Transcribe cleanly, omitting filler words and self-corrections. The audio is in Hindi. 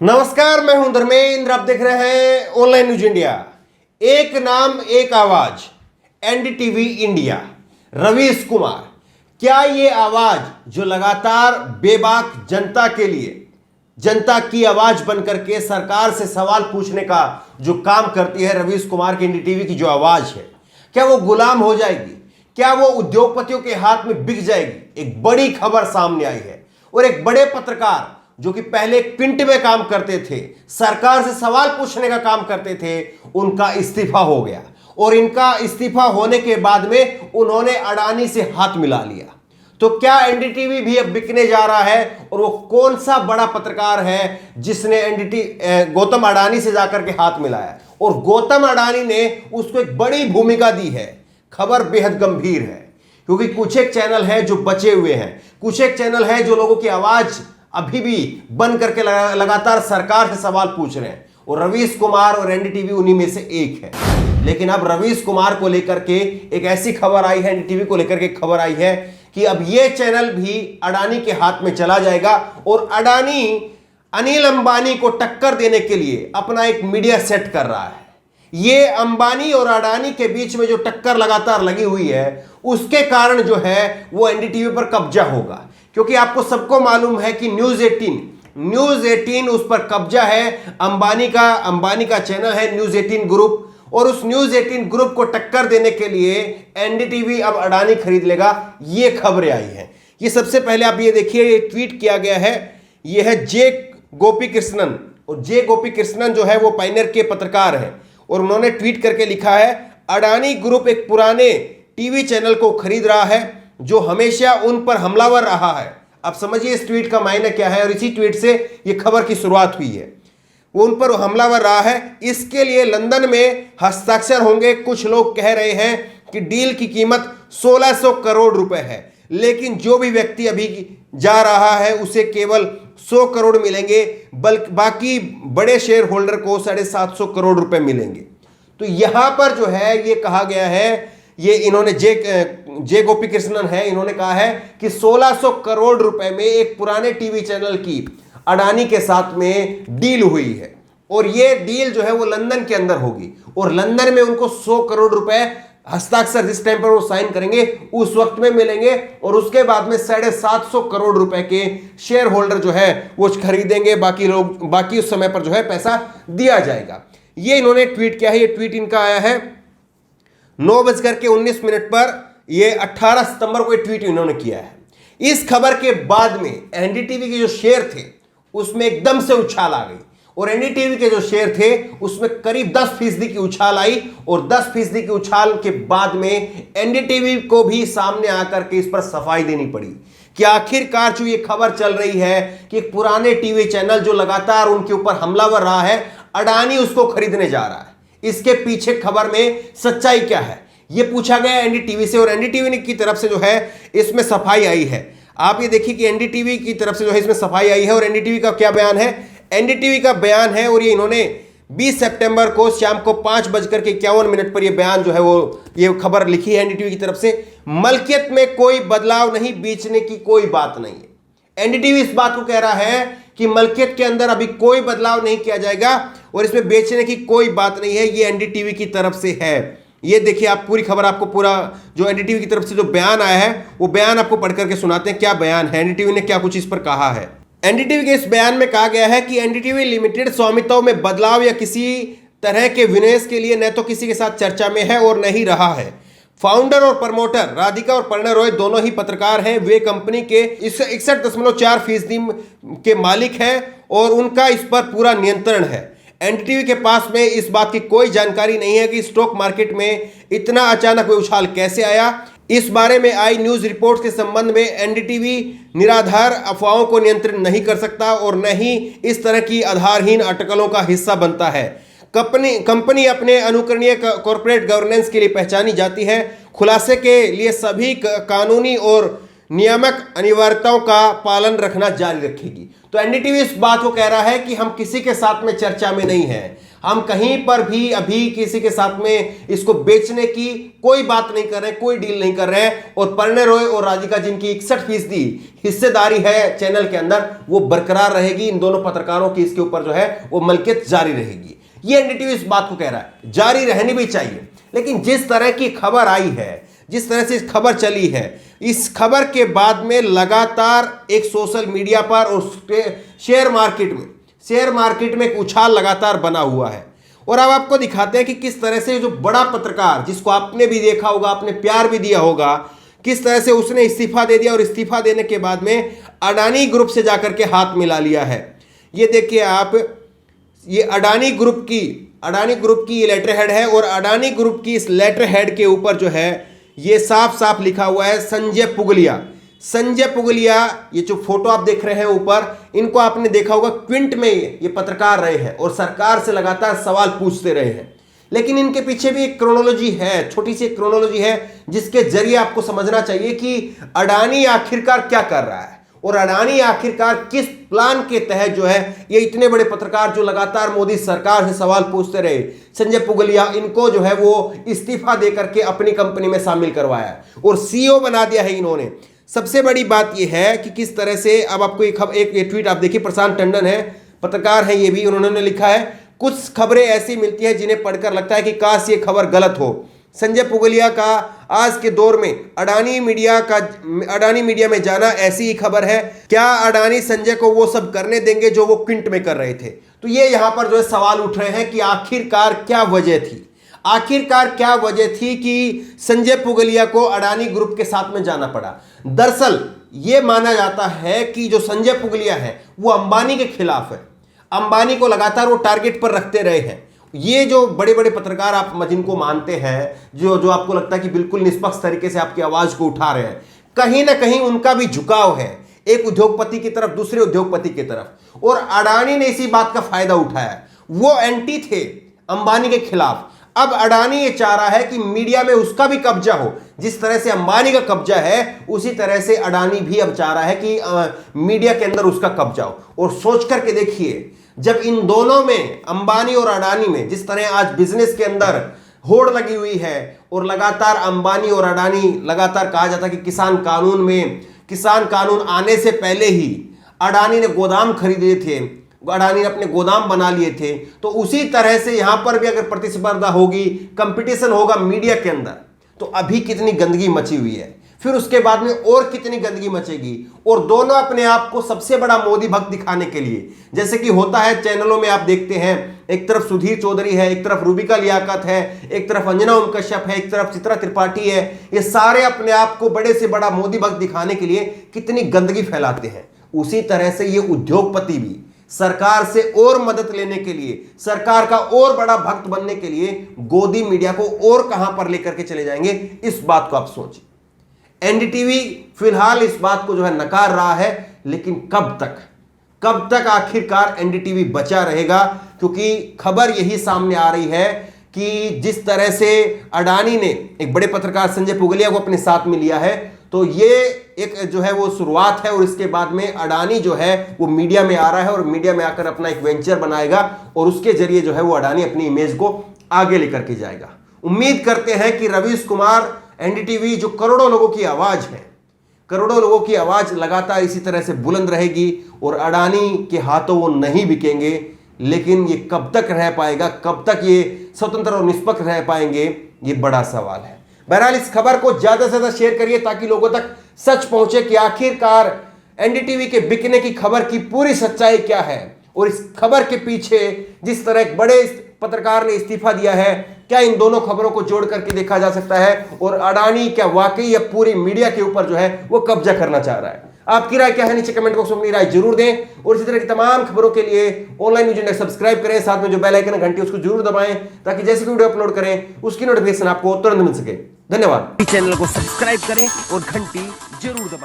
नमस्कार, मैं हूं धर्मेंद्र। आप देख रहे हैं ऑनलाइन न्यूज इंडिया। एक नाम एक आवाज, एनडीटीवी इंडिया। रवीश कुमार, क्या ये आवाज जो लगातार बेबाक जनता के लिए, जनता की आवाज बनकर के सरकार से सवाल पूछने का जो काम करती है, रवीश कुमार की एनडीटीवी की जो आवाज है, क्या वो गुलाम हो जाएगी? क्या वो उद्योगपतियों के हाथ में बिक जाएगी? एक बड़ी खबर सामने आई है और एक बड़े पत्रकार जो कि पहले एक प्रिंट में काम करते थे, सरकार से सवाल पूछने का काम करते थे, उनका इस्तीफा हो गया। और इनका इस्तीफा होने के बाद में उन्होंने अडानी से हाथ मिला लिया। तो क्या एनडीटीवी भी अब बिकने जा रहा है? और वो कौन सा बड़ा पत्रकार है जिसने गौतम अडानी से जाकर के हाथ मिलाया? और गौतम अडानी ने उसको एक बड़ी भूमिका दी है। खबर बेहद गंभीर है, क्योंकि कुछ एक चैनल है जो बचे हुए हैं, कुछ एक चैनल है जो लोगों की आवाज अभी भी बन करके लगातार सरकार से सवाल पूछ रहे हैं, और रवीश कुमार और एनडीटीवी उन्हीं में से एक है। लेकिन अब रवीश कुमार को लेकर के एक ऐसी खबर आई है, एनडीटीवी को लेकर के खबर आई है कि अब यह चैनल भी अडानी के हाथ में चला जाएगा, और अडानी अनिल अंबानी को टक्कर देने के लिए अपना एक मीडिया सेट कर रहा है। ये अंबानी और अडानी के बीच में जो टक्कर लगातार लगी हुई है, उसके कारण जो है वो एनडीटीवी पर कब्जा होगा। क्योंकि आपको सबको मालूम है कि न्यूज 18 उस पर कब्जा है। अंबानी का चैनल है न्यूज 18 ग्रुप, और उस न्यूज 18 ग्रुप को टक्कर देने के लिए एनडीटीवी अब अडानी खरीद लेगा। ये खबरें आई हैं। ये सबसे पहले आप ये देखिए, ये ट्वीट किया गया है। ये है जे गोपी कृष्णन, और जे गोपी कृष्णन जो है वो पायनियर के पत्रकार हैं, और उन्होंने ट्वीट करके लिखा है, अडानी ग्रुप एक पुराने टीवी चैनल को खरीद रहा है जो हमेशा उन पर हमलावर रहा है। अब समझिए इस ट्वीट का मायने क्या है, और इसी ट्वीट से ये खबर की शुरुआत हुई है। वो उन पर हमलावर रहा है, इसके लिए लंदन में हस्ताक्षर होंगे। कुछ लोग कह रहे हैं कि डील की कीमत 1600 करोड़ रुपए है, लेकिन जो भी व्यक्ति अभी जा रहा है उसे केवल 100 करोड़ मिलेंगे, बल्कि बाकी बड़े शेयर होल्डर को 750 करोड़ रुपए मिलेंगे। तो यहां पर जो है ये कहा गया है, ये इन्होंने जे गोपी कृष्णन है, इन्होंने कहा है कि 1600 करोड़ रुपए में एक पुराने टीवी चैनल की अडानी के साथ में डील हुई है, और ये डील जो है वो लंदन के अंदर होगी, और लंदन में उनको 100 करोड़ रुपए हस्ताक्षर जिस टाइम पर वो साइन करेंगे उस वक्त में मिलेंगे, और उसके बाद में 750 करोड़ रुपए के शेयर होल्डर जो है वो खरीदेंगे, बाकी उस समय पर जो है पैसा दिया जाएगा। ये इन्होंने ट्वीट किया है। ये ट्वीट इनका आया है 9:19 पर, ये 18 सितंबर को ट्वीट इन्होंने किया है। इस खबर के बाद में एनडीटीवी के जो शेयर थे उसमें एकदम से उछाल आ गई, और एनडीटीवी के जो शेयर थे उसमें करीब 10% की उछाल आई, और 10% की उछाल के बाद में एनडीटीवी को भी सामने आकर के इस पर सफाई देनी पड़ी कि आखिरकार जो ये खबर चल रही है कि एक पुराने टीवी चैनल जो लगातार उनके ऊपर हमलावर रहा है, अडानी उसको खरीदने जा रहा है। इसके पीछे खबर में सच्चाई क्या है, यह पूछा गया एनडीटीवी से, और एनडीटीवी की तरफ से जो है इसमें सफाई आई है। आप ये देखिए कि एनडीटीवी की तरफ से जो है इसमें सफाई आई है, और एनडीटीवी का क्या बयान है? एनडीटीवी का बयान है, और ये इन्होंने 20 सितंबर को शाम को 5:51 पर यह बयान जो है वो ये खबर लिखी है एनडीटीवी की तरफ से। मलकियत में कोई बदलाव नहीं, बेचने की कोई बात नहीं है। एनडीटीवी इस बात को कह रहा है कि मलकियत के अंदर अभी कोई बदलाव नहीं किया जाएगा, और इसमें बेचने की कोई बात नहीं है। ये एनडीटीवी की तरफ से है। ये देखिए, आप पूरी खबर, आपको पूरा जो एनडीटीवी की तरफ से जो बयान आया है वो बयान आपको पढ़ करके सुनाते हैं। क्या बयान है, एनडीटीवी ने क्या कुछ इस पर कहा है। एनडीटीवी के इस बयान में कहा गया है कि एनडीटीवी लिमिटेड स्वामित्व में बदलाव या किसी तरह के विनिवेश के लिए न तो किसी के साथ चर्चा में है और नहीं रहा है। फाउंडर और प्रमोटर राधिका और परिणय रॉय दोनों ही पत्रकार हैं। वे कंपनी के 61.4% के मालिक हैं, और उनका इस पर पूरा नियंत्रण है। एनडीटीवी के पास में इस बात की कोई जानकारी नहीं है कि स्टॉक मार्केट में इतना अचानक उछाल कैसे आया। इस बारे में आई न्यूज रिपोर्ट के संबंध में एनडीटीवी निराधार अफवाहों को नियंत्रित नहीं कर सकता, और न ही इस तरह की आधारहीन अटकलों का हिस्सा बनता है। कंपनी अपने अनुकरणीय कॉर्पोरेट गवर्नेंस के लिए पहचानी जाती है। खुलासे के लिए सभी कानूनी और नियामक अनिवार्यताओं का पालन रखना जारी रखेगी। तो एनडीटीवी इस बात को कह रहा है कि हम किसी के साथ में चर्चा में नहीं है, हम कहीं पर भी अभी किसी के साथ में इसको बेचने की कोई बात नहीं कर रहे, कोई डील नहीं कर रहे हैं। और परिणय रॉय और राधिका जिनकी 61% हिस्सेदारी है चैनल के अंदर, वो बरकरार रहेगी। इन दोनों पत्रकारों की इसके ऊपर जो है वो मलकियत जारी रहेगी। ये एनडीटीवी इस बात को कह रहा है, जारी रहनी भी चाहिए। लेकिन जिस तरह की खबर आई है, जिस तरह से इस खबर चली है, इस खबर के बाद में लगातार एक सोशल मीडिया पर और शेयर मार्केट में एक उछाल लगातार बना हुआ है। और अब आपको दिखाते हैं कि किस तरह से जो बड़ा पत्रकार, जिसको आपने भी देखा होगा, आपने प्यार भी दिया होगा, किस तरह से उसने इस्तीफा दे दिया। और इस्तीफा देने के बाद में अडानी ग्रुप से जाकर के हाथ मिला लिया है। ये देखिए आप, ये अडानी ग्रुप की ये लेटर हेड है। और अडानी ग्रुप की इस लेटर हेड के ऊपर जो है ये साफ साफ लिखा हुआ है संजय पुगलिया। ये जो फोटो आप देख रहे हैं ऊपर, इनको आपने देखा होगा, क्विंट में ये पत्रकार रहे हैं और सरकार से लगातार सवाल पूछते रहे हैं। लेकिन इनके पीछे भी एक क्रोनोलॉजी है, छोटी सी क्रोनोलॉजी है, जिसके जरिए आपको समझना चाहिए कि अडानी आखिरकार क्या कर रहा है और अडानी आखिरकार किस प्लान के तहत जो है ये इतने बड़े पत्रकार जो लगातार मोदी सरकार से सवाल पूछते रहे, संजय पुगलिया, इनको जो है वो इस्तीफा देकर के अपनी कंपनी में शामिल करवाया और सीईओ बना दिया है इन्होंने। सबसे बड़ी बात यह है कि किस तरह से, अब आपको एक ट्वीट आप देखिए, प्रशांत टंडन है, पत्रकार है ये भी, उन्होंने लिखा है, कुछ खबरें ऐसी मिलती है जिन्हें पढ़कर लगता है कि काश ये खबर गलत हो। संजय पुगलिया का आज के दौर में अडानी मीडिया में जाना ऐसी ही खबर है। क्या अडानी संजय को वो सब करने देंगे जो वो क्विंट में कर रहे थे? तो ये यहां पर जो है सवाल उठ रहे हैं कि आखिरकार क्या वजह थी कि संजय पुगलिया को अडानी ग्रुप के साथ में जाना पड़ा। दरअसल ये माना जाता है कि जो संजय पुगलिया है वो अंबानी के खिलाफ है, अंबानी को लगातार वो टारगेट पर रखते रहे हैं। ये जो बड़े बड़े पत्रकार आप जिनको मानते हैं, जो आपको लगता है कि बिल्कुल निष्पक्ष तरीके से आपकी आवाज को उठा रहे हैं, कहीं ना कहीं उनका भी झुकाव है एक उद्योगपति की तरफ, दूसरे उद्योगपति की तरफ। और अडानी ने इसी बात का फायदा उठाया, वो एंटी थे अंबानी के खिलाफ। अब अडानी ये चाह रहा है कि मीडिया में उसका भी कब्जा हो, जिस तरह से अंबानी का कब्जा है उसी तरह से अडानी भी अब चाह रहा है कि मीडिया के अंदर उसका कब्जा हो। और सोच करके देखिए, जब इन दोनों में, अंबानी और अडानी में, जिस तरह आज बिजनेस के अंदर होड़ लगी हुई है और लगातार अंबानी और अडानी, लगातार कहा जाता है कि किसान कानून आने से पहले ही अडानी ने गोदाम खरीदे थे, अडानी ने अपने गोदाम बना लिए थे। तो उसी तरह से यहां पर भी अगर प्रतिस्पर्धा होगी, कंपटीशन होगा मीडिया के अंदर, तो अभी कितनी गंदगी मची हुई है, फिर उसके बाद में और कितनी गंदगी मचेगी। और दोनों अपने आप को सबसे बड़ा मोदी भक्त दिखाने के लिए, जैसे कि होता है चैनलों में, आप देखते हैं एक तरफ सुधीर चौधरी है, एक तरफ रूबिका लियाकत है, एक तरफ अंजना ओम कश्यप है, एक तरफ चित्रा त्रिपाठी है, ये सारे अपने आप को बड़े से बड़ा मोदी भक्त दिखाने के लिए कितनी गंदगी फैलाते हैं। उसी तरह से ये उद्योगपति भी सरकार से और मदद लेने के लिए, सरकार का और बड़ा भक्त बनने के लिए गोदी मीडिया को और कहां पर लेकर के चले जाएंगे, इस बात को आप सोचिए। एनडीटीवी फिलहाल इस बात को जो है नकार रहा है, लेकिन कब तक आखिरकार एनडीटीवी बचा रहेगा? क्योंकि खबर यही सामने आ रही है कि जिस तरह से अडानी ने एक बड़े पत्रकार संजय पुगलिया को अपने साथ में लिया है, तो ये एक जो है वो शुरुआत है। और इसके बाद में अडानी जो है वो मीडिया में आ रहा है और मीडिया में आकर अपना एक वेंचर बनाएगा और उसके जरिए जो है वो अडानी अपनी इमेज को आगे लेकर के जाएगा। उम्मीद करते हैं कि रवीश कुमार, एनडीटीवी जो करोड़ों लोगों की आवाज है, करोड़ों लोगों की आवाज लगातार इसी तरह से बुलंद रहेगी और अडानी के हाथों वो नहीं बिकेंगे। लेकिन ये कब तक रह पाएगा, कब तक ये स्वतंत्र और निष्पक्ष रह पाएंगे, ये बड़ा सवाल है। बहरहाल इस खबर को ज्यादा से ज्यादा शेयर करिए ताकि लोगों तक सच पहुंचे कि आखिरकार एनडीटीवी के बिकने की खबर की पूरी सच्चाई क्या है। और इस खबर के पीछे जिस तरह एक बड़े पत्रकार ने इस्तीफा दिया है, क्या इन दोनों खबरों को जोड़ करके देखा जा सकता है और अडानी क्या वाकई या पूरी मीडिया के ऊपर जो है वो कब्जा करना चाह रहा है? आपकी राय क्या है नीचे कमेंट बॉक्स में अपनी राय जरूर दें। और इसी तरह की तमाम खबरों के लिए ऑनलाइन न्यूज इंडिया सब्सक्राइब करें, साथ में जो बेल आइकन घंटी उसको जरूर दबाएं ताकि जैसे वीडियो अपलोड करें उसकी नोटिफिकेशन आपको तुरंत मिल सके। धन्यवाद। चैनल को सब्सक्राइब करें और घंटी जरूर दबाएं।